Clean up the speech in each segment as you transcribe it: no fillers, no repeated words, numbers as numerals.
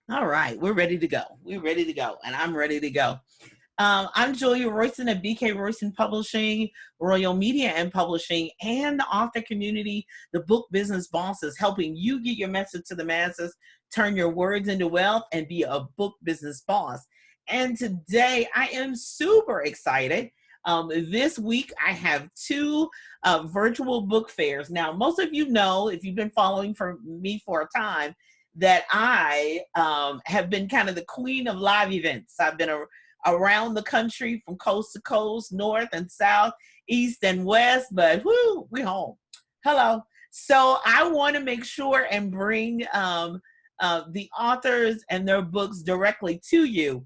All right, we're ready to go. We're ready to go, and I'm ready to go. I'm Julia Royston of BK Royston Publishing, Royal Media and Publishing, and the author community, the Book Business Bosses, helping you get your message to the masses, turn your words into wealth, and be a book business boss. And today I am super excited. This week I have two virtual book fairs. Now, most of you know, if you've been following for me for a time, that I have been kind of the queen of live events. I've been around the country from coast to coast, north and south, east and west, but whoo, we home. Hello. So I want to make sure and bring the authors and their books directly to you.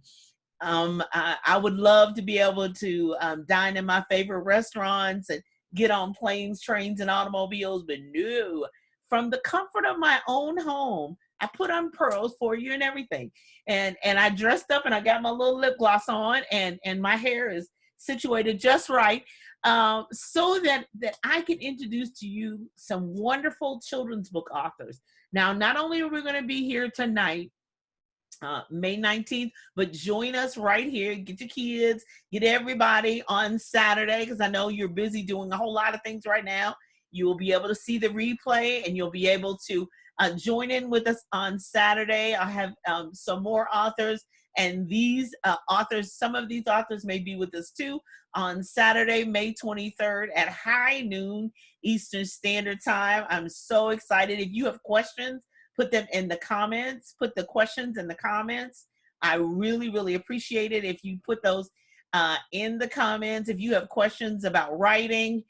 I would love to be able to dine in my favorite restaurants and get on planes, trains, and automobiles, but no, from the comfort of my own home, I put on pearls for you and everything. And I dressed up and I got my little lip gloss on and my hair is situated just right, so that I can introduce to you some wonderful children's book authors. Now, not only are we going to be here tonight, May 19th, but join us right here. Get your kids, get everybody on Saturday, because I know you're busy doing a whole lot of things right now. You will be able to see the replay and you'll be able to join in with us on Saturday. I have some more authors, and these authors, some of these authors may be with us too on Saturday, May 23rd at high noon Eastern Standard Time. I'm so excited. If you have questions, put them in the comments, put the questions in the comments. I really, really appreciate it if you put those in the comments. If you have questions about writing,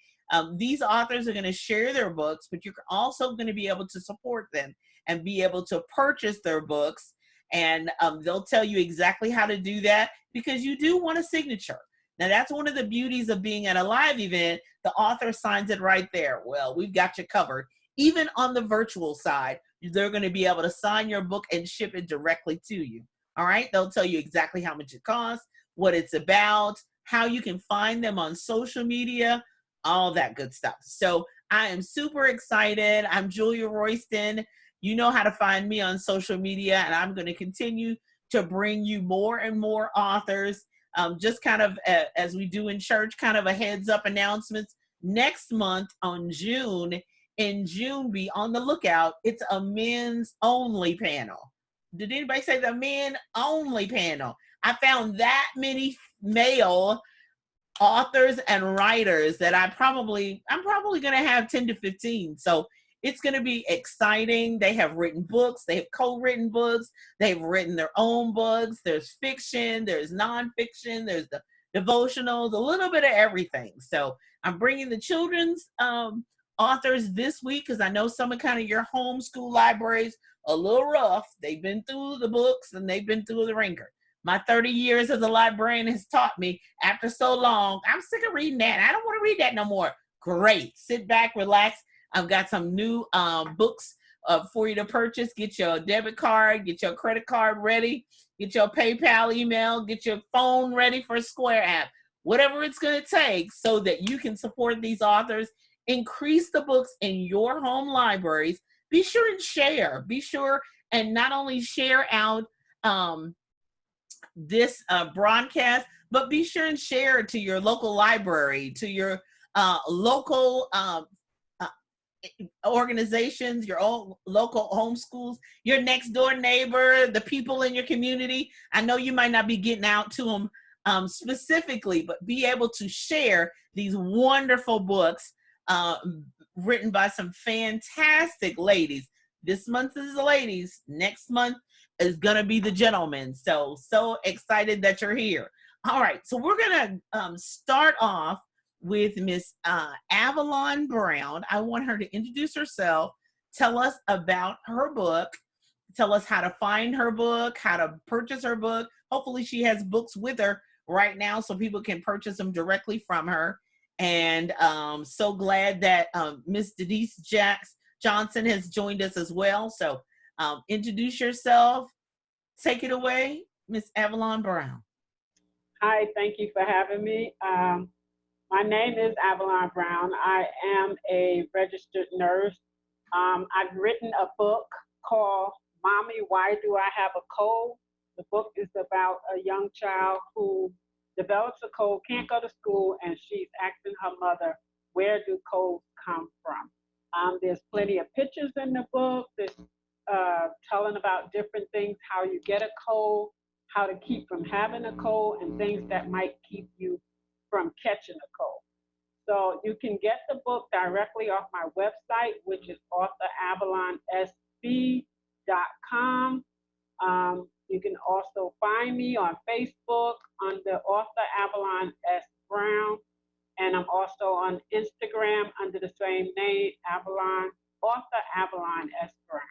these authors are going to share their books, but you're also going to be able to support them and be able to purchase their books. And they'll tell you exactly how to do that, because you do want a signature. Now, that's one of the beauties of being at a live event. The author signs it right there. Well, we've got you covered. Even on the virtual side, they're going to be able to sign your book and ship it directly to you. All right. They'll tell you exactly how much it costs, what it's about, how you can find them on social media, all that good stuff. So I am super excited. I'm Julia Royston. You know how to find me on social media, and I'm going to continue to bring you more and more authors. Just kind of as we do in church, kind of a heads up announcements. Next month in June, be on the lookout. It's a men's only panel. Did anybody say the men only panel? I found that many male authors and writers that I'm probably going to have 10 to 15. So it's going to be exciting. They have written books. They have co-written books. They've written their own books. There's fiction. There's nonfiction. There's the devotionals, a little bit of everything. So I'm bringing the children's authors this week, because I know some of kind of your homeschool libraries a little rough. They've been through the books and they've been through the ringer. My 30 years as a librarian has taught me, after so long, I'm sick of reading that. I don't want to read that no more. Great. Sit back, relax. I've got some new books for you to purchase. Get your debit card, get your credit card ready, get your PayPal email, get your phone ready for a Square app, whatever it's going to take so that you can support these authors. Increase the books in your home libraries. Be sure and share. Be sure and not only share out this broadcast, but be sure and share it to your local library, to your local organizations, your own local homeschools, your next door neighbor, the people in your community. I know you might not be getting out to them specifically, but be able to share these wonderful books written by some fantastic ladies. This month is the ladies. Next month is going to be the gentlemen. So excited that you're here. All right. So we're going to start off with Miss Avalon Brown. I want her to introduce herself, tell us about her book, tell us how to find her book, how to purchase her book. Hopefully she has books with her right now so people can purchase them directly from her. And so glad that Miss Denise Johnson has joined us as well. So introduce yourself. Take it away, Miss Avalon Brown. Hi, thank you for having me. My name is Avalon Brown. I am a registered nurse. I've written a book called Mommy, Why Do I Have a Cold? The book is about a young child who develops a cold, can't go to school, and she's asking her mother, where do colds come from? There's plenty of pictures in the book. There's telling about different things, how you get a cold, how to keep from having a cold, and things that might keep you from catching a cold. So you can get the book directly off my website, which is author.avalonsb.com. You can also find me on Facebook under author Avalon S. Brown. And I'm also on Instagram under the same name, author Avalon S. Brown.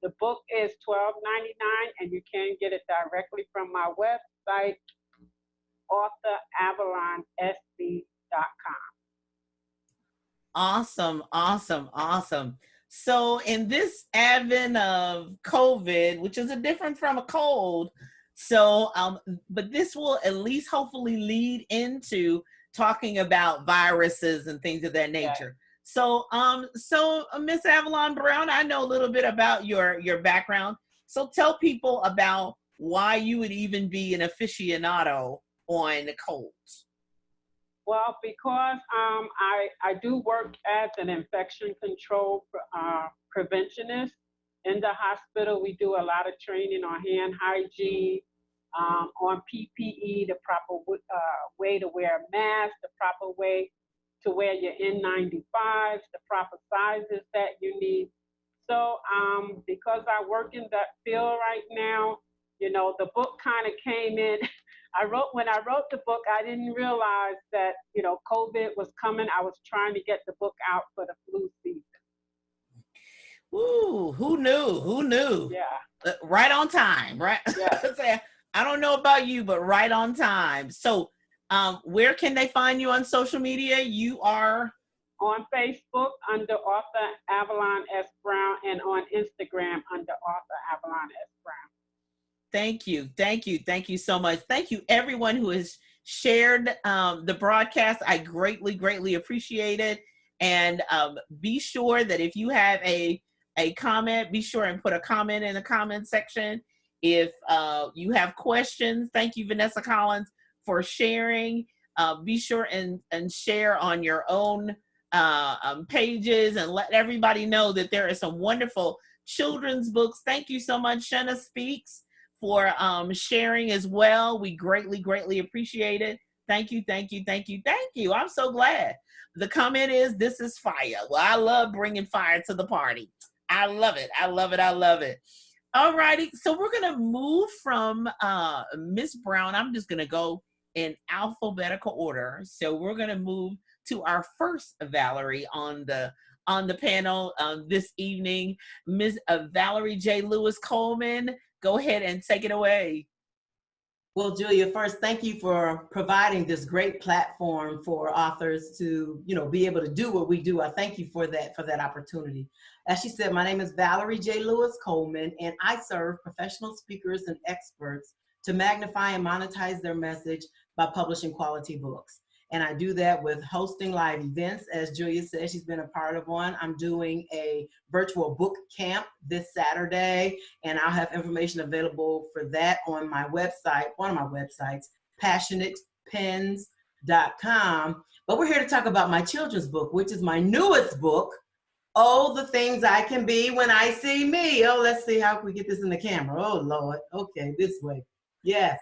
The book is $12.99, and you can get it directly from my website, author.avalonsb.com. Awesome, awesome, awesome. So in this advent of COVID, which is a different from a cold, so but this will at least hopefully lead into talking about viruses and things of that nature. So Miss Avalon Brown, I know a little bit about your background. So tell people about why you would even be an aficionado on colds. Well, because I do work as an infection control preventionist in the hospital. We do a lot of training on hand hygiene, on PPE, the proper way to wear a mask, the proper way to wear your N95s, the proper sizes that you need. So because I work in that field right now, you know, the book kind of came in. When I wrote the book, I didn't realize that, you know, COVID was coming. I was trying to get the book out for the flu season. Ooh, who knew? Who knew? Yeah. Right on time, right? Yeah. I don't know about you, but right on time. So where can they find you on social media? You are on Facebook under author Avalon S. Brown, and on Instagram under author Avalon S. Brown. Thank you. Thank you. Thank you so much. Thank you, everyone who has shared the broadcast. I greatly, greatly appreciate it. And be sure that if you have a comment, be sure and put a comment in the comment section. If you have questions, thank you, Vanessa Collins, for sharing. Be sure and share on your own pages and let everybody know that there are some wonderful children's books. Thank you so much, Shanna Speaks, for sharing as well. We greatly, greatly appreciate it. Thank you, thank you, thank you, thank you. I'm so glad. The comment is, this is fire. Well, I love bringing fire to the party. I love it. I love it. I love it. All righty. So we're going to move from Miss Brown. I'm just going to go in alphabetical order. So we're going to move to our first Valerie on the panel this evening, Ms. Valerie J. Lewis Coleman. Go ahead and take it away. Well, Julia, first, thank you for providing this great platform for authors to, you know, be able to do what we do. I thank you for that opportunity. As she said, my name is Valerie J. Lewis Coleman, and I serve professional speakers and experts to magnify and monetize their message by publishing quality books. And I do that with hosting live events. As Julia said, she's been a part of one. I'm doing a virtual book camp this Saturday, and I'll have information available for that on my website, one of my websites, passionatepens.com. But we're here to talk about my children's book, which is my newest book, Oh, the Things I Can Be When I See Me. Oh, let's see how we get this in the camera. Oh, Lord. Okay, this way. Yes.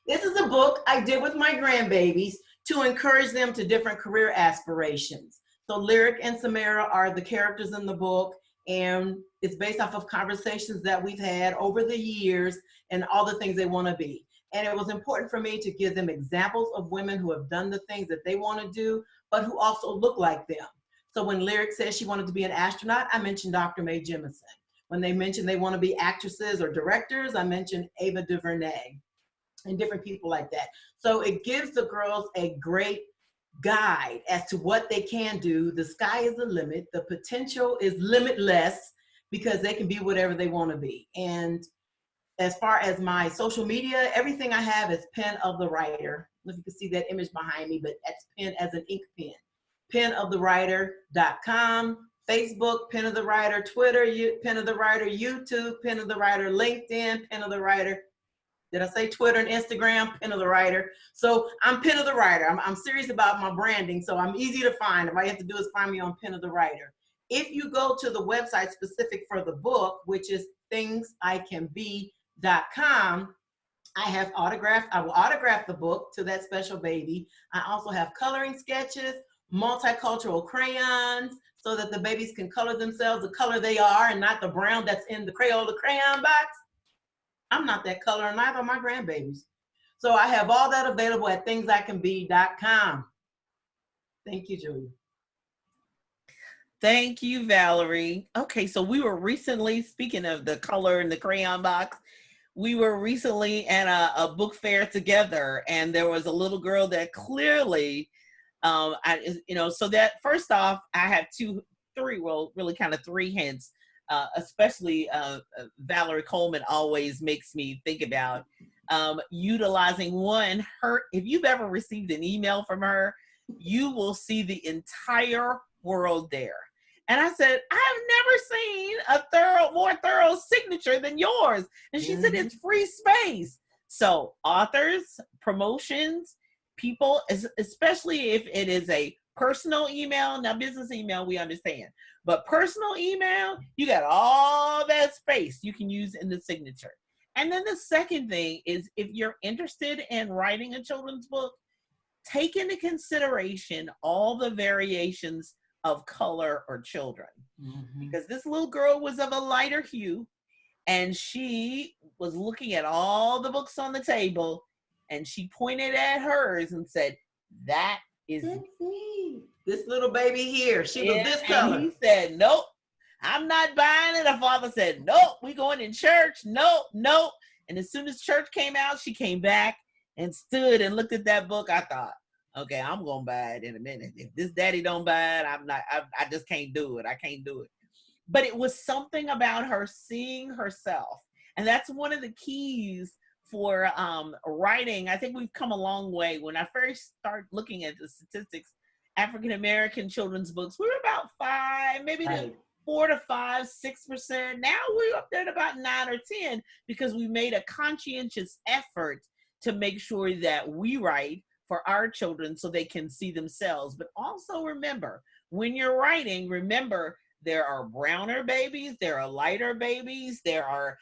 This is a book I did with my grandbabies to encourage them to different career aspirations. So Lyric and Samara are the characters in the book, and it's based off of conversations that we've had over the years and all the things they want to be. And it was important for me to give them examples of women who have done the things that they want to do, but who also look like them. So when Lyric says she wanted to be an astronaut, I mentioned Dr. Mae Jemison. When they mentioned they want to be actresses or directors, I mentioned Ava DuVernay and different people like that. So it gives the girls a great guide as to what they can do. The sky is the limit. The potential is limitless because they can be whatever they want to be. And as far as my social media, everything I have is Pen of the Writer. If you can see that image behind me, but that's pen as an ink pen. penofthewriter.com, Facebook, Pen of the Writer, Twitter, Pen of the Writer, YouTube, Pen of the Writer, LinkedIn, Pen of the Writer. Did I say Twitter and Instagram? Pen of the Writer. So I'm Pen of the Writer. I'm serious about my branding, so I'm easy to find. If all you have to do is find me on Pen of the Writer. If you go to the website specific for the book, which is thingsicanbe.com, I will autograph the book to that special baby. I also have coloring sketches, multicultural crayons, so that the babies can color themselves the color they are and not the brown that's in the Crayola crayon box. I'm not that color, and neither are my grandbabies. So I have all that available at thingsicanbe.com. Thank you, Julia. Thank you, Valerie. Okay, so we were recently, speaking of the color in the crayon box, we were recently at a book fair together, and there was a little girl that clearly, so that first off, I have three hints. Especially Valerie Coleman always makes me think about utilizing her. If you've ever received an email from her, you will see the entire world there. And I said, I've never seen a more thorough signature than yours. And she said, it's free space. So authors, promotions, people, especially if it is a personal email, now business email, we understand. But personal email, you got all that space you can use in the signature. And then the second thing is, if you're interested in writing a children's book, take into consideration all the variations of color or children. Because this little girl was of a lighter hue, and she was looking at all the books on the table, and she pointed at hers and said, that is me. This little baby here, she was this color. And he said, nope, I'm not buying it. Her father said, nope, we going in church. Nope. And as soon as church came out, she came back and stood and looked at that book. I thought, okay, I'm going to buy it in a minute. If this daddy don't buy it, I just can't do it. I can't do it. But it was something about her seeing herself. And that's one of the keys for writing. I think we've come a long way. When I first started looking at the statistics, African-American children's books, we were about 5, maybe to 4 to 5, 6%. Now we're up there at about 9 or 10, because we made a conscientious effort to make sure that we write for our children so they can see themselves. But also remember, when you're writing, there are browner babies, there are lighter babies, there are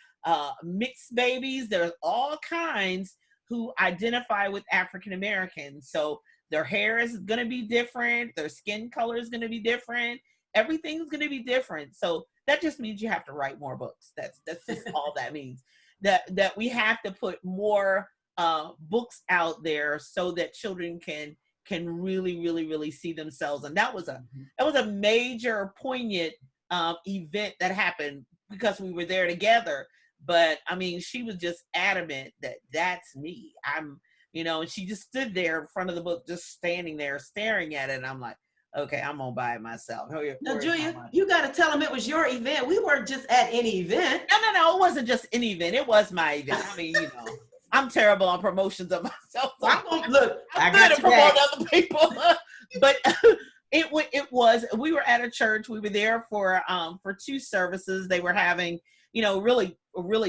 mixed babies, there's all kinds who identify with African Americans. So their hair is going to be different, their skin color is going to be different, everything's going to be different. So that just means you have to write more books. That's just all that means. That we have to put more books out there so that children can really see themselves. And that was a major poignant event that happened because we were there together. But I mean, she was just adamant that that's me. And she just stood there in front of the book, just standing there staring at it. And I'm like, okay, I'm gonna buy it myself. Now, Julia, you got to tell them it was your event. We weren't just at any event. No, it wasn't just any event. It was my event. I mean, I'm terrible on promotions of myself. So I'm good at promoting other people. But we were at a church. We were there for 2 services. They were having, really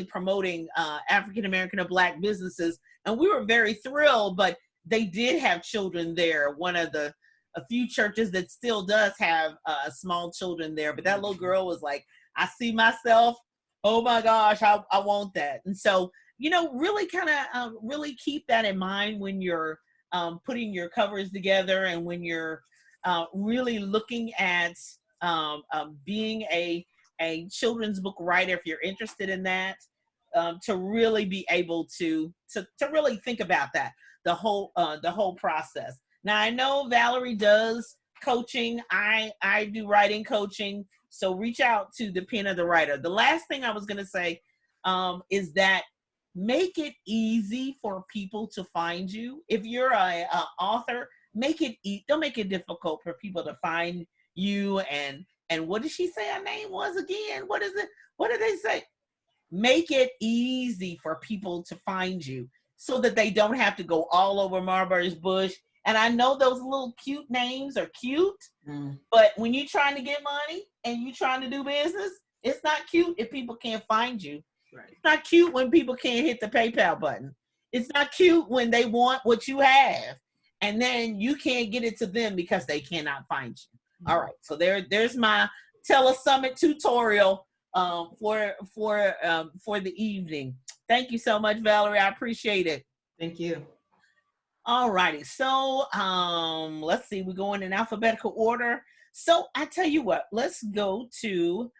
promoting African American or Black businesses, and we were very thrilled. But they did have children there. One of a few churches that still does have small children there. But that little girl was like, I see myself. Oh my gosh, I want that. And so, really kind of really keep that in mind when you're putting your covers together, and when you're really looking at being a children's book writer, if you're interested in that, to really be able to really think about that, the whole process. Now, I know Valerie does coaching. I do writing coaching. So reach out to the Pen of the Writer. The last thing I was going to say is that make it easy for people to find you. If you're a author, don't make it difficult for people to find you. And what did she say her name was again? What is it? What did they say? Make it easy for people to find you so that they don't have to go all over Marbury's Bush And I know those little cute names are cute, Mm. but when you're trying to get money and you're trying to do business, it's not cute if people can't find you. Right. It's not cute when people can't hit the PayPal button. It's not cute when they want what you have, and then you can't get it to them because they cannot find you. All right, so there's my Telesummit tutorial for the evening. Thank you so much, Valerie. I appreciate it. Thank you. All righty. So let's see. We're going in alphabetical order. So I tell you what. Let's go to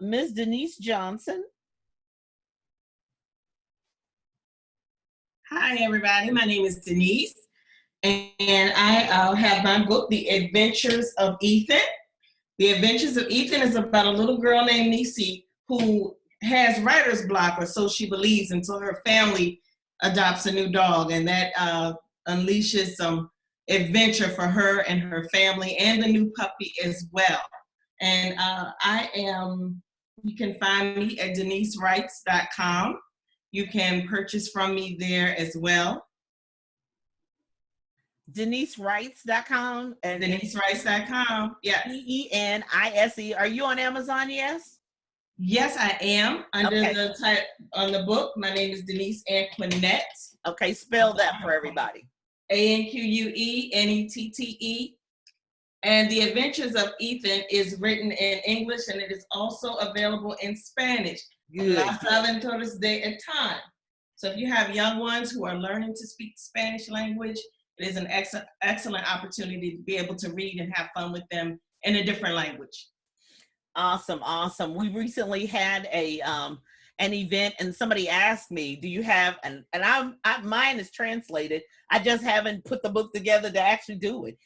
Ms. Denise Johnson. Hi, everybody. My name is Denise, and I have my book, The Adventures of Ethan. The Adventures of Ethan is about a little girl named Nisi who has writer's block, or so she believes, until her family adopts a new dog, and that unleashes some adventure for her and her family and the new puppy as well. And you can find me at denisewrites.com. You can purchase from me there as well. DeniseWrites.com and DeniseWrites.com. Yes. DENISE. Are you on Amazon? Yes. Yes, I am. Under Okay. the type on the book, my name is Denise Anquinette. Okay, spell that for everybody. ANQUENETTE. And The Adventures of Ethan is written in English, and it is also available in Spanish. Good. Las Aventuras de Ethan. So if you have young ones who are learning to speak Spanish language, it is an excellent opportunity to be able to read and have fun with them in a different language. Awesome, awesome. We recently had an event, and somebody asked me, "Do you have?" And mine is translated. I just haven't put the book together to actually do it.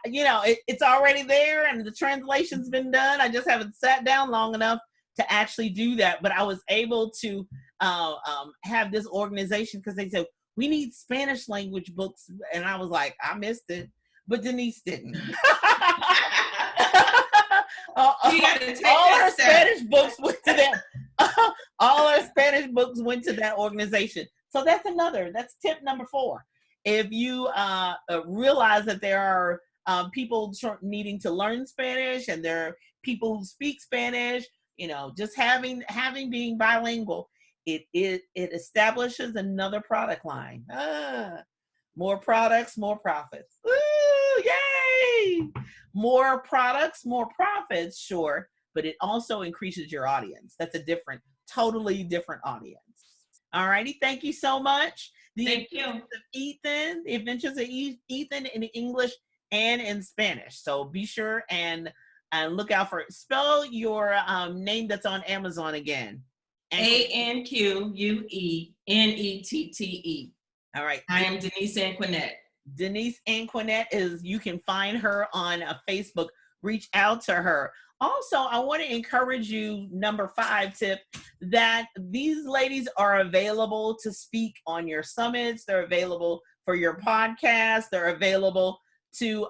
It's already there, and the translation's been done. I just haven't sat down long enough to actually do that. But I was able to have this organization because they said we need Spanish language books, and I was like, I missed it, but Denise didn't. All our Spanish books went to that. All our Spanish books went to that organization. So that's tip number 4. If you realize that there are people needing to learn Spanish, and there are people who speak Spanish, just having being bilingual, it establishes another product line. More products, more profits. Woo, yay! More products, more profits, sure, but it also increases your audience. That's a totally different audience. All righty, thank you so much. Thank you. The Adventures of Ethan in English and in Spanish. So be sure and look out for it. Spell your name that's on Amazon again. ANQUENETTE. All right. I am Denise Anquinette. Denise Anquinette you can find her on Facebook. Reach out to her. Also, I want to encourage you, number 5 tip, that these ladies are available to speak on your summits. They're available for your podcast. They're available to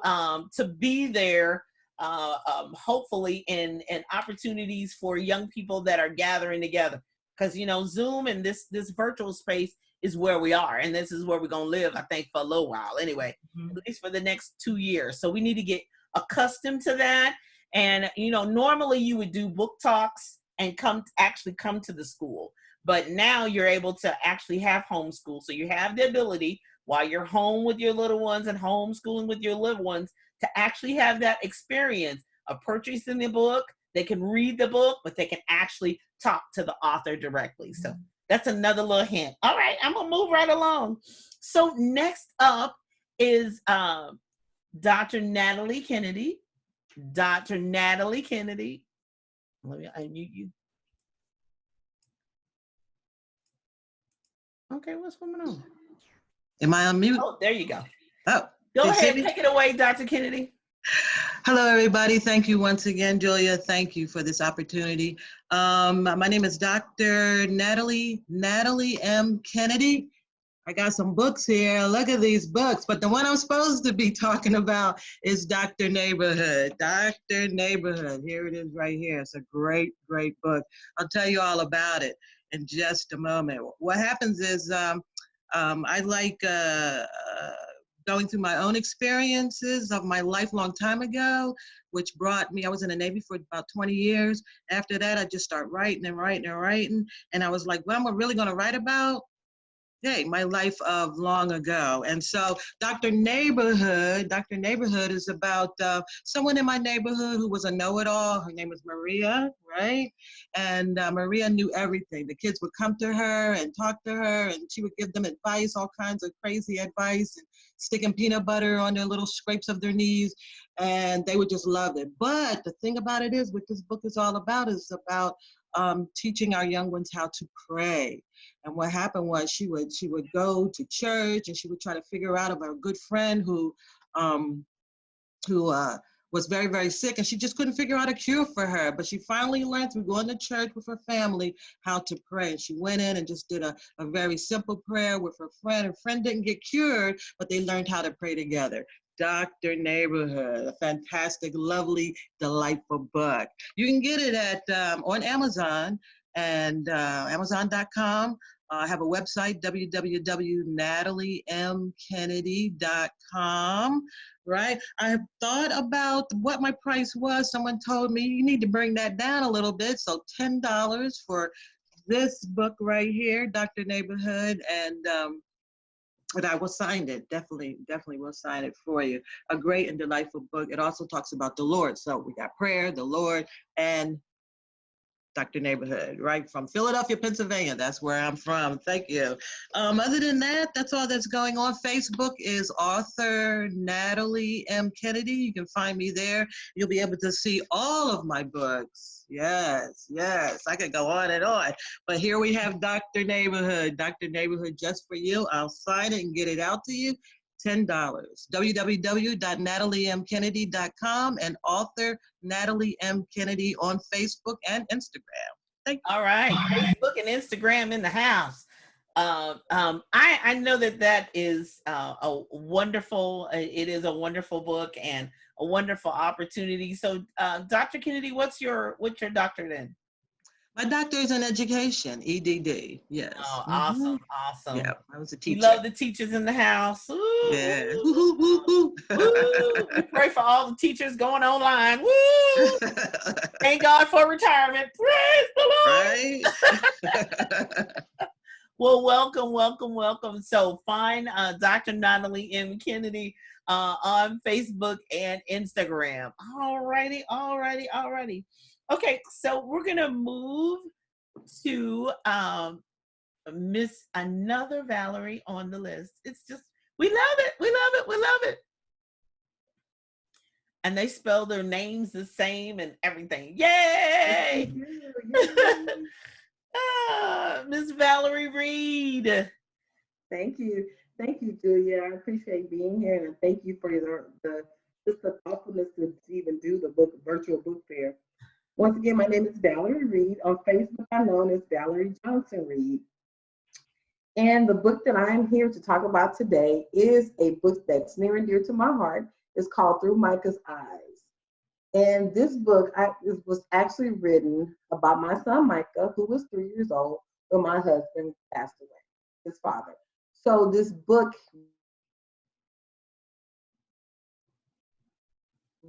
be there, hopefully in opportunities for young people that are gathering together. Because, Zoom and this virtual space is where we are. And this is where we're going to live, I think, for a little while anyway, at least for the next 2 years. So we need to get accustomed to that. And, normally you would do book talks and come to the school. But now you're able to actually have homeschool. So you have the ability, while you're home with your little ones and homeschooling with your little ones, to actually have that experience of purchasing the book. They can read the book, but they can actually talk to the author directly. So that's another little hint. All right, I'm going to move right along. So next up is Dr. Natalie Kennedy. Dr. Natalie Kennedy. Let me unmute you. Okay, what's going on? Am I on mute? Oh, there you go. Oh, go ahead, take it away, Dr. Kennedy. Hello, everybody. Thank you once again, Julia. Thank you for this opportunity. My name is Dr. Natalie M. Kennedy. I got some books here. Look at these books, but the one I'm supposed to be talking about is Dr. Neighborhood. Dr. Neighborhood. Here it is right here. It's a great, great book. I'll tell you all about it in just a moment. What happens is I like going through my own experiences of my life long time ago, which brought me, I was in the Navy for about 20 years. After that, I just started writing and writing and writing. And I was like, what am I really going to write about? Hey, my life of long ago. And so Dr. Neighborhood is about someone in my neighborhood who was a know-it-all. Her name was Maria, right? And Maria knew everything. The kids would come to her and talk to her, and she would give them advice, all kinds of crazy advice, and sticking peanut butter on their little scrapes of their knees, and they would just love it. But the thing about it is, what this book is all about is about teaching our young ones how to pray. And what happened was she would go to church, and she would try to figure out about a good friend who was very, very sick, and she just couldn't figure out a cure for her. But she finally learned through going to church with her family how to pray. And she went in and just did a very simple prayer with her friend. Her friend didn't get cured, but they learned how to pray together. Dr. Neighborhood, a fantastic, lovely, delightful book. You can get it at on Amazon and Amazon.com. I have a website, www.nataliemkennedy.com, right? I have thought about what my price was. Someone told me you need to bring that down a little bit. So $10 for this book right here, Dr. Neighborhood, and I will sign it. Definitely will sign it for you. A great and delightful book. It also talks about the Lord. So we got prayer, the Lord, and Dr. Neighborhood, right? From Philadelphia, Pennsylvania. That's where I'm from. Thank you. Other than that, that's all that's going on. Facebook is author Natalie M. Kennedy. You can find me there. You'll be able to see all of my books. Yes. I could go on and on. But here we have Dr. Neighborhood. Dr. Neighborhood just for you. I'll sign it and get it out to you. $10. www.nataliemkennedy.com and author Natalie M. Kennedy on Facebook and Instagram. Thank you. All right, Facebook and Instagram in the house. I know that is a wonderful. It is a wonderful book and a wonderful opportunity. So, Dr. Kennedy, what's your doctorate in? My doctor is in education, EDD. Yes. Oh, awesome. Yeah, I was a teacher. We love the teachers in the house. Ooh, yeah. Woo, woo, woo. Woo. We pray for all the teachers going online. Woo! Thank God for retirement. Praise the Lord. Right. Well, welcome. So find Dr. Natalie M. Kennedy on Facebook and Instagram. Alrighty. Okay, so we're gonna move to Miss another Valerie on the list. It's just we love it. And they spell their names the same and everything. Yay! Miss Valerie Reed. Thank you, Julia. I appreciate being here, and thank you for the thoughtfulness to even do the virtual book fair. Once again, my name is Valerie Reed. On Facebook, I'm known as Valerie Johnson Reed. And the book that I'm here to talk about today is a book that's near and dear to my heart. It's called Through Micah's Eyes. And this book was actually written about my son, Micah, who was 3 years old when my husband passed away, his father. So this book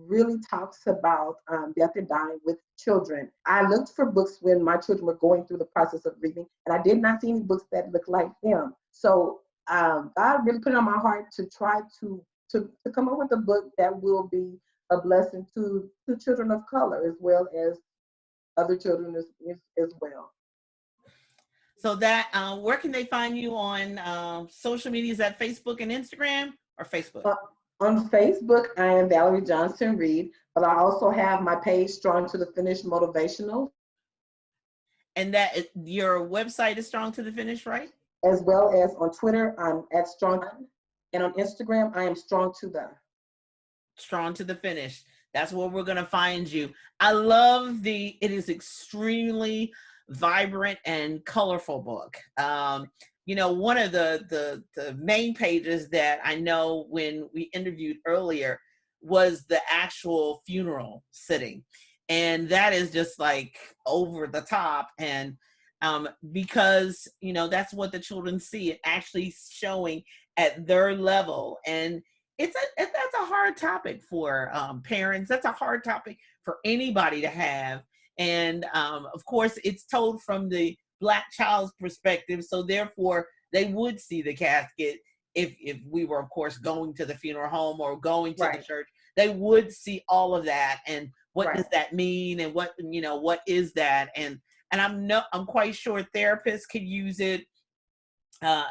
really talks about death and dying with children. I looked for books when my children were going through the process of grieving, and I did not see any books that looked like them. So God really put it on my heart to try to come up with a book that will be a blessing to children of color as well as other children as well. So that where can they find you on social media? Is that Facebook and Instagram or Facebook? On Facebook, I am Valerie Johnson Reed, but I also have my page, Strong to the Finish Motivational. And that your website is Strong to the Finish, right? As well as on Twitter, I'm at Strong, and on Instagram, I am Strong to the Finish. That's where we're gonna find you. I love it is extremely vibrant and colorful book. One of the main pages that I know when we interviewed earlier was the actual funeral sitting. And that is just like over the top. And because, you know, that's what the children see, it actually showing at their level. And that's a hard topic for parents. That's a hard topic for anybody to have. And of course, it's told from the Black child's perspective. So therefore, they would see the casket if we were, of course, going to the funeral home or going to the church. They would see all of that. And what does that mean? And what, you know, what is that? And I'm quite sure therapists could use it,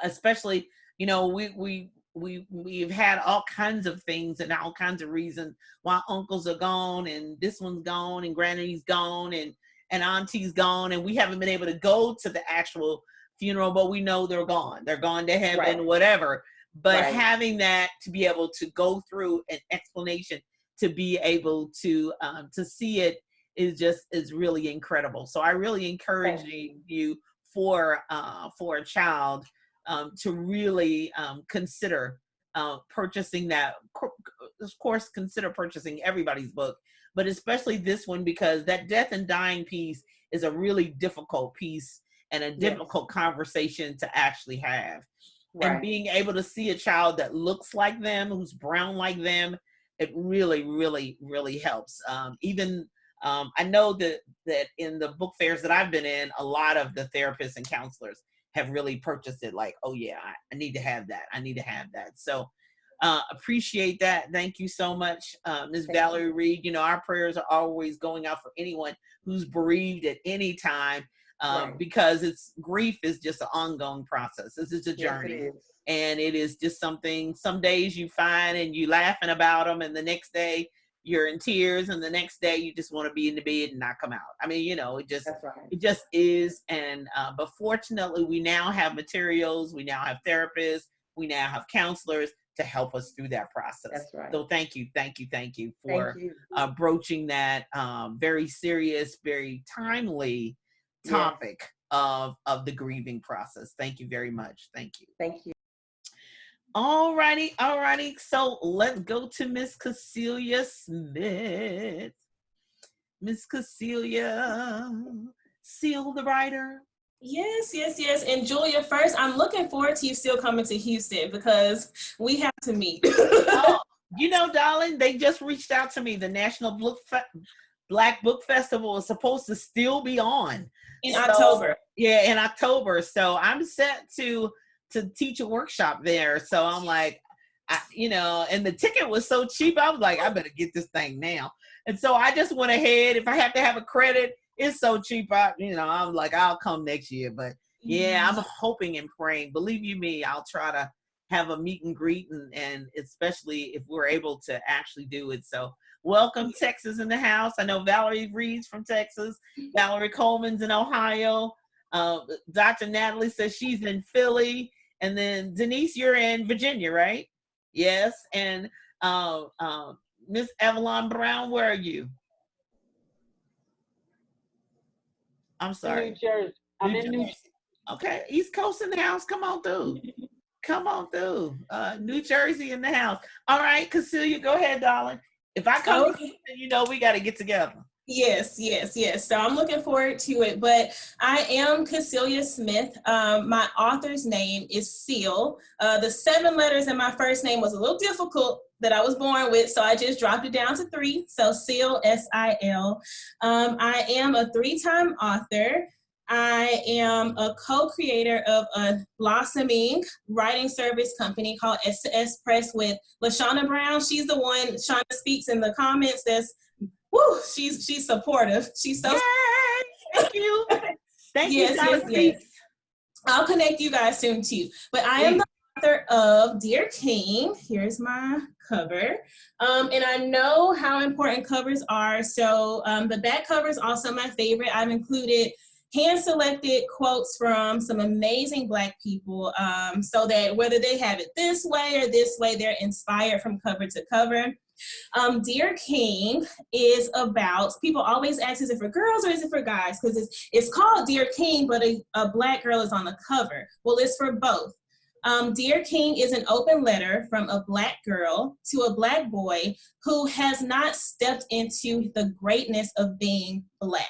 especially, you know, we've had all kinds of things and all kinds of reasons why uncles are gone and this one's gone and granny's gone and auntie's gone, and we haven't been able to go to the actual funeral, but we know they're gone to heaven, whatever. But having that, to be able to go through an explanation, to be able to see it is really incredible. So I really encourage you for a child to really consider purchasing that. Of course, consider purchasing everybody's book, but especially this one, because that death and dying piece is a really difficult piece and a difficult conversation to actually have. And being able to see a child that looks like them, who's brown like them, it really, really, really helps. I know that in the book fairs that I've been in, a lot of the therapists and counselors have really purchased it, like, oh yeah, I need to have that. I need to have that. So appreciate that. Thank you so much, Ms. Valerie Reed. You know, our prayers are always going out for anyone who's bereaved at any time, because grief is just an ongoing process. This is a journey. And it is just something, some days you find and you laughing about them, and the next day you're in tears, and the next day you just want to be in the bed and not come out. I mean, you know, it just is. And but fortunately, we now have materials, we now have therapists, we now have counselors to help us through that process. So thank you for broaching that very serious, very timely topic of the grieving process. Thank you very much. Thank you. All righty. So let's go to Miss Castelia Smith. Miss Castelia, Seal the writer. Yes. And Julia, first, I'm looking forward to you still coming to Houston, because we have to meet. Oh, you know, darling, they just reached out to me. The National Black Book Festival is supposed to still be on in October. Yeah, in October. So I'm set to teach a workshop there. So I'm like, and the ticket was so cheap. I was like, I better get this thing now. And so I just went ahead. If I have to have a credit, it's so cheap. I'm like, I'll come next year. But yeah, I'm hoping and praying. Believe you me, I'll try to have a meet and greet, and especially if we're able to actually do it. So welcome, Texas in the house. I know Valerie Reed's from Texas. Valerie Coleman's in Ohio. Dr. Natalie says she's in Philly. And then Denise, you're in Virginia, right? Yes. And Miss Evelyn Brown, where are you? I'm sorry. New Jersey. I'm in New Jersey. Okay, East Coast in the house. Come on through. New Jersey in the house. All right, Castelia, go ahead, darling. If I come, you know we got to get together. Yes. So I'm looking forward to it. But I am Castelia Smith. My author's name is Seal. The 7 letters in my first name was a little difficult that I was born with, so I just dropped it down to 3. So Seal, S-I-L. I am a 3-time author. I am a co-creator of a blossoming writing service company called S2S Press with LaShauna Brown. She's the one, Shauna speaks in the comments, she's supportive. She's so Thank you. Thank you. Yes. I'll connect you guys soon too. But I am the author of Dear King. Here's my cover. And I know how important covers are. So the back cover is also my favorite. I've included hand-selected quotes from some amazing Black people, so that whether they have it this way or this way, they're inspired from cover to cover. Dear King is about, people always ask, is it for girls or is it for guys? Because it's called Dear King, but a Black girl is on the cover. Well, it's for both. Dear King is an open letter from a Black girl to a Black boy who has not stepped into the greatness of being Black.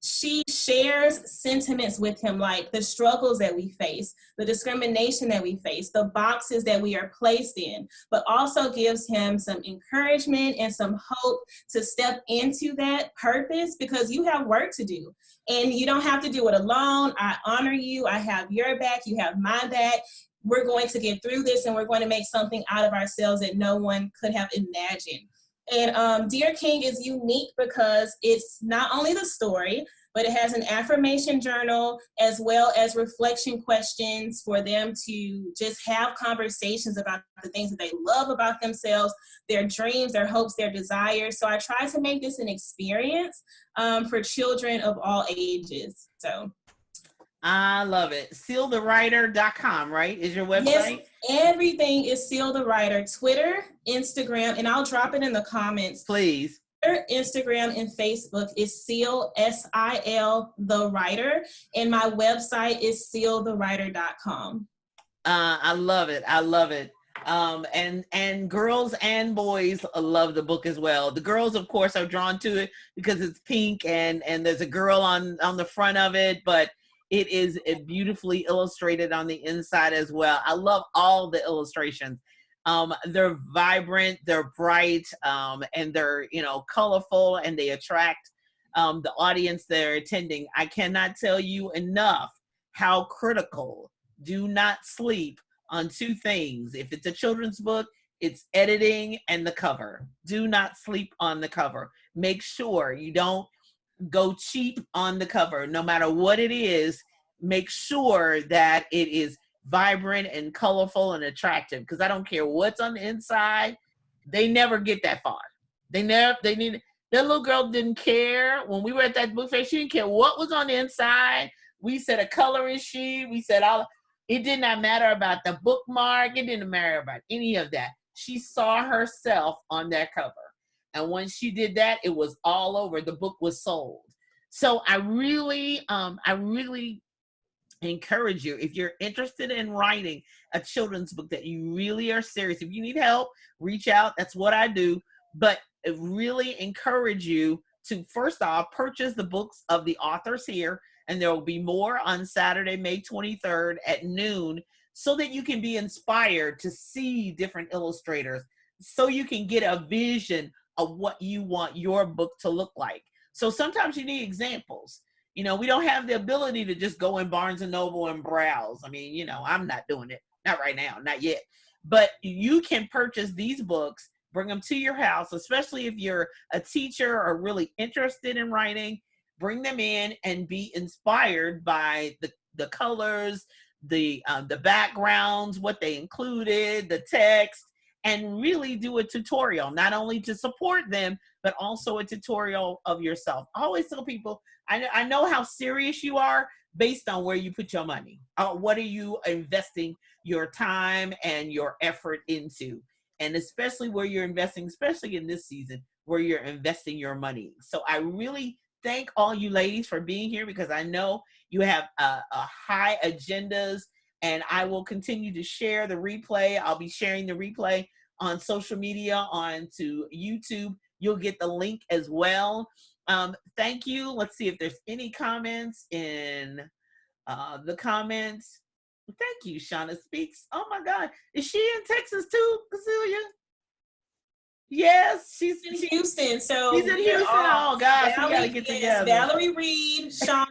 she shares sentiments with him, like the struggles that we face, the discrimination that we face, the boxes that we are placed in, but also gives him some encouragement and some hope to step into that purpose, because you have work to do and you don't have to do it alone. I honor you. I have your back. You have my back. We're going to get through this, and we're going to make something out of ourselves that no one could have imagined. And Dear King is unique because it's not only the story, but it has an affirmation journal as well as reflection questions for them to just have conversations about the things that they love about themselves, their dreams, their hopes, their desires. So I try to make this an experience for children of all ages. So I love it. SealTheWriter.com, right? Is your website? yes, everything is Seal the Writer. Twitter, Instagram, and I'll drop it in the comments. Please. Twitter, Instagram, and Facebook is Seal, S-I-L, The Writer. And my website is SealTheWriter.com. I love it. I love it. And girls and boys love the book as well. The girls, of course, are drawn to it because it's pink and there's a girl on the front of it, but it is beautifully illustrated on the inside as well. I love all the illustrations. They're vibrant, they're bright, and they're, colorful, and they attract the audience they're attending. I cannot tell you enough how critical. Do not sleep on two things. If it's a children's book, it's editing and the cover. Do not sleep on the cover. Make sure you don't go cheap on the cover. No matter what it is, make sure that it is vibrant and colorful and attractive, because I don't care what's on the inside. They never get that far. That little girl didn't care. When we were at that book fair, she didn't care what was on the inside. We said a coloring sheet. We said it did not matter about the bookmark. It didn't matter about any of that. She saw herself on that cover. And when she did that, it was all over. The book was sold. So I really encourage you, if you're interested in writing a children's book that you really are serious, if you need help, reach out. That's what I do. But I really encourage you to, first off, purchase the books of the authors here. And there will be more on Saturday, May 23rd at noon, so that you can be inspired to see different illustrators, so you can get a vision of what you want your book to look like. So sometimes you need examples. We don't have the ability to just go in Barnes and Noble and browse. I mean, I'm not doing it. Not right now, not yet. But you can purchase these books, bring them to your house, especially if you're a teacher or really interested in writing. Bring them in and be inspired by the colors, the backgrounds, what they included, the text, and really do a tutorial, not only to support them, but also a tutorial of yourself. I always tell people, I know how serious you are based on where you put your money. What are you investing your time and your effort into? And especially where you're investing, especially in this season, where you're investing your money. So I really thank all you ladies for being here, because I know you have a high agendas, and I will continue to share the replay. I'll be sharing the replay on social media, onto YouTube. You'll get the link as well. Thank you. Let's see if there's any comments in the comments. Thank you, Shauna Speaks. Oh my God. Is she in Texas too, Castelia? Yes, she's in Houston. So she's in Houston. Oh gosh, we gotta get together. Valerie Reed, Shauna,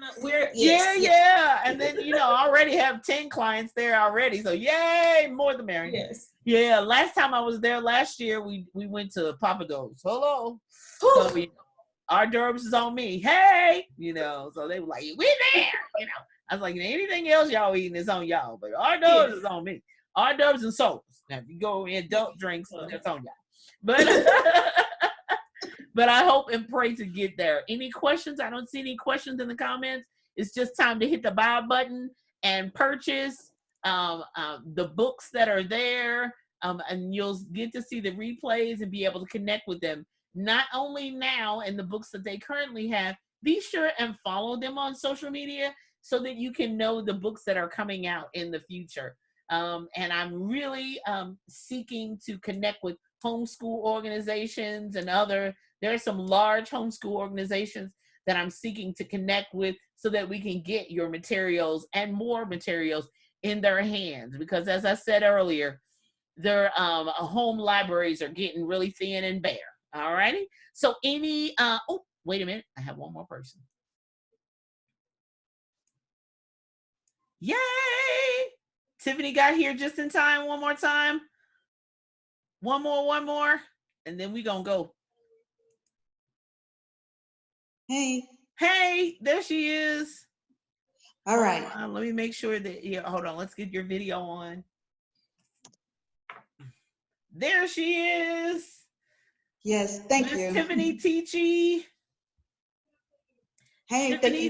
yeah. And then I already have 10 clients there already. So yay, more the merrier. Yes. Yeah. Last time I was there last year, we went to Papa Do's. Hello. So our Durbs is on me. Hey, so they were like, we there. I was like, anything else y'all eating is on y'all, but our Durbs is on me. Our Durbs and sodas. Now if you go in adult drinks, that's on y'all. But I hope and pray to get there. Any questions? I don't see any questions in the comments. It's just time to hit the buy button and purchase the books that are there, and you'll get to see the replays and be able to connect with them. Not only now in the books that they currently have, be sure and follow them on social media so that you can know the books that are coming out in the future. And I'm really seeking to connect with homeschool organizations and there are some large homeschool organizations that I'm seeking to connect with so that we can get your materials and more materials in their hands. Because as I said earlier, their home libraries are getting really thin and bare. All righty. So any, oh, wait a minute. I have one more person. Yay! Tiffany got here just in time. One more time. One more. And then we gonna go. Hey. Hey, there she is. All right. Let me make sure that, yeah, hold on. Let's get your video on. There she is. Yes, thank you. Tiffany G. Hey, Tiffany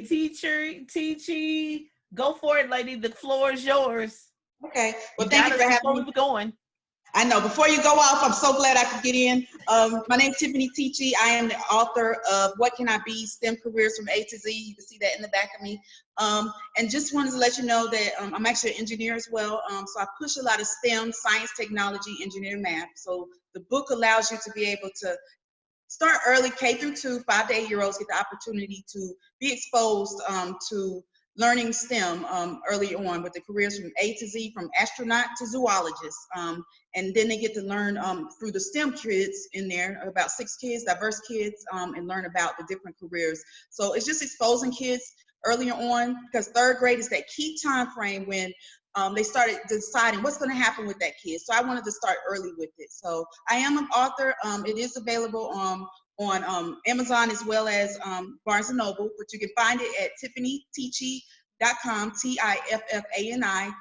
G. Go for it, lady. The floor is yours. Okay. Well, thank you for having me. Going. I know. Before you go off, I'm so glad I could get in. My name is Tiffany G. I am the author of What Can I Be? STEM Careers from A to Z. You can see that in the back of me. And just wanted to let you know that I'm actually an engineer as well. So I push a lot of STEM, science, technology, engineering, math. So the book allows you to be able to start early, K through 2, 5 to 8 year olds get the opportunity to be exposed to learning STEM early on with the careers from A to Z, from astronaut to zoologist. And then they get to learn through the STEM kids in there, about 6 kids, diverse kids, and learn about the different careers. So it's just exposing kids earlier on, because 3rd grade is that key time frame when they started deciding what's going to happen with that kid. So I wanted to start early with it. So I am an author. It is available on Amazon as well as Barnes & Noble, but you can find it at tiffanyteachy.com, TIFFANI-TEACHEY,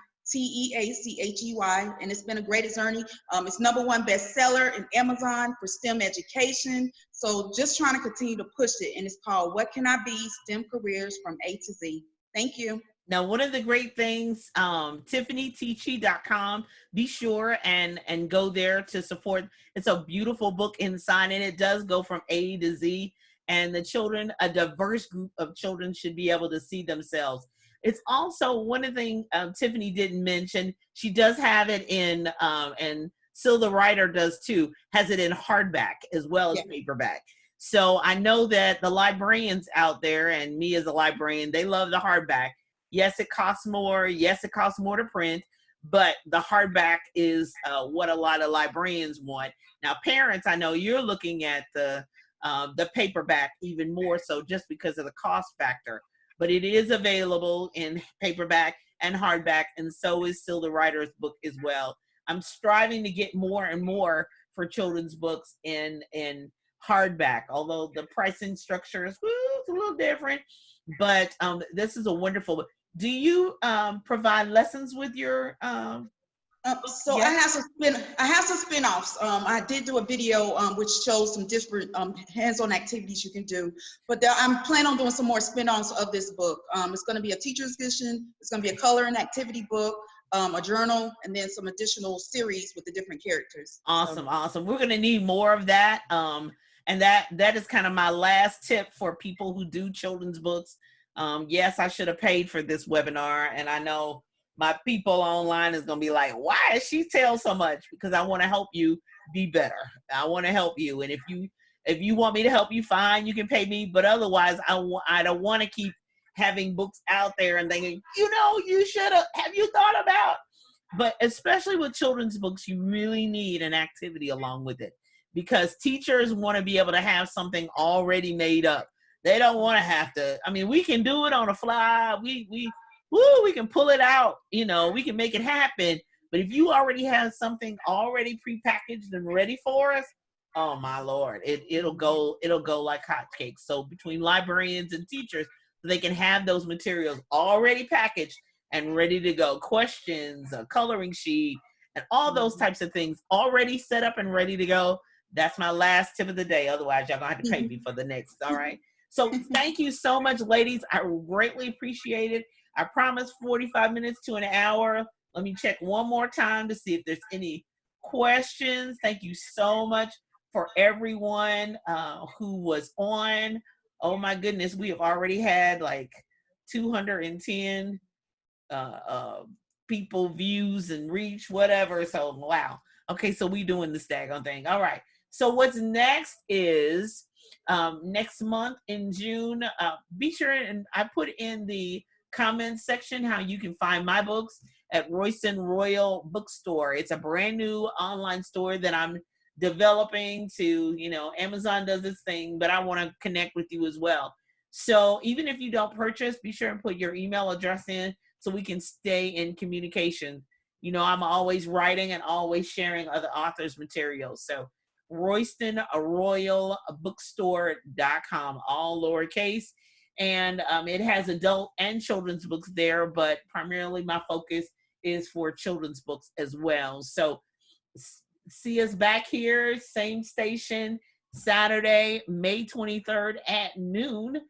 and it's been a great journey. It's #1 bestseller in Amazon for STEM education. So just trying to continue to push it, and it's called What Can I Be? STEM Careers from A to Z. Thank you. Now, one of the great things, tiffanyteachy.com, be sure and go there to support. It's a beautiful book inside, and it does go from A to Z. And the children, a diverse group of children, should be able to see themselves. It's also one of the things Tiffany didn't mention. She does have it in, and Syl the writer does too, has it in hardback as well as paperback. So I know that the librarians out there, and me as a librarian, they love the hardback. Yes, it costs more. Yes, it costs more to print, but the hardback is what a lot of librarians want. Now, parents, I know you're looking at the paperback even more so just because of the cost factor, but it is available in paperback and hardback, and so is Syl the writer's book as well. I'm striving to get more and more for children's books in hardback, although the pricing structure is a little different, but this is a wonderful book. Do you provide lessons with your so I have some spin-offs. I did do a video which shows some different hands-on activities you can do, but I'm planning on doing some more spin-offs of this book. It's going to be a teacher's edition, it's going to be a color and activity book, a journal, and then some additional series with the different characters. Awesome. We're going to need more of that. And that is kind of my last tip for people who do children's books. Yes, I should have paid for this webinar, and I know my people online is going to be like, why does she tell so much? Because I want to help you be better. I want to help you. And if you want me to help you, fine, you can pay me. But otherwise, I don't want to keep having books out there and thinking, you should have you thought about? But especially with children's books, you really need an activity along with it, because teachers want to be able to have something already made up. They don't want to have to. I mean, we can do it on the fly. We can pull it out. We can make it happen. But if you already have something already prepackaged and ready for us, oh my Lord, it'll go like hotcakes. So between librarians and teachers, they can have those materials already packaged and ready to go. Questions, a coloring sheet, and all those types of things already set up and ready to go. That's my last tip of the day. Otherwise, y'all gonna have to pay me for the next. All right. So thank you so much, ladies. I greatly appreciate it. I promised 45 minutes to an hour. Let me check one more time to see if there's any questions. Thank you so much for everyone who was on. Oh my goodness, we have already had like 210 people, views and reach, whatever. So wow. Okay, so we doing the daggone thing. All right. So what's next is Next month in June, be sure, and I put in the comments section how you can find my books at Royston Royal Bookstore. It's a brand new online store that I'm developing to, Amazon does its thing, but I want to connect with you as well. So even if you don't purchase, be sure and put your email address in so we can stay in communication. I'm always writing and always sharing other authors' materials. So RoystonRoyalBookstore.com, all lowercase. And it has adult and children's books there, but primarily my focus is for children's books as well. So see us back here, same station, Saturday, May 23rd at noon.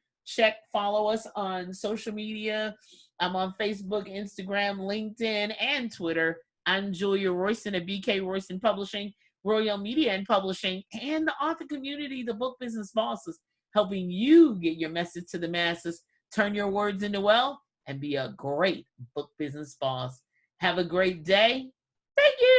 Follow us on social media. I'm on Facebook, Instagram, LinkedIn, and Twitter. I'm Julia Royston at BK Royston Publishing, Royal Media and Publishing, and the author community, the Book Business Bosses, helping you get your message to the masses, turn your words into wealth, and be a great book business boss. Have a great day. Thank you.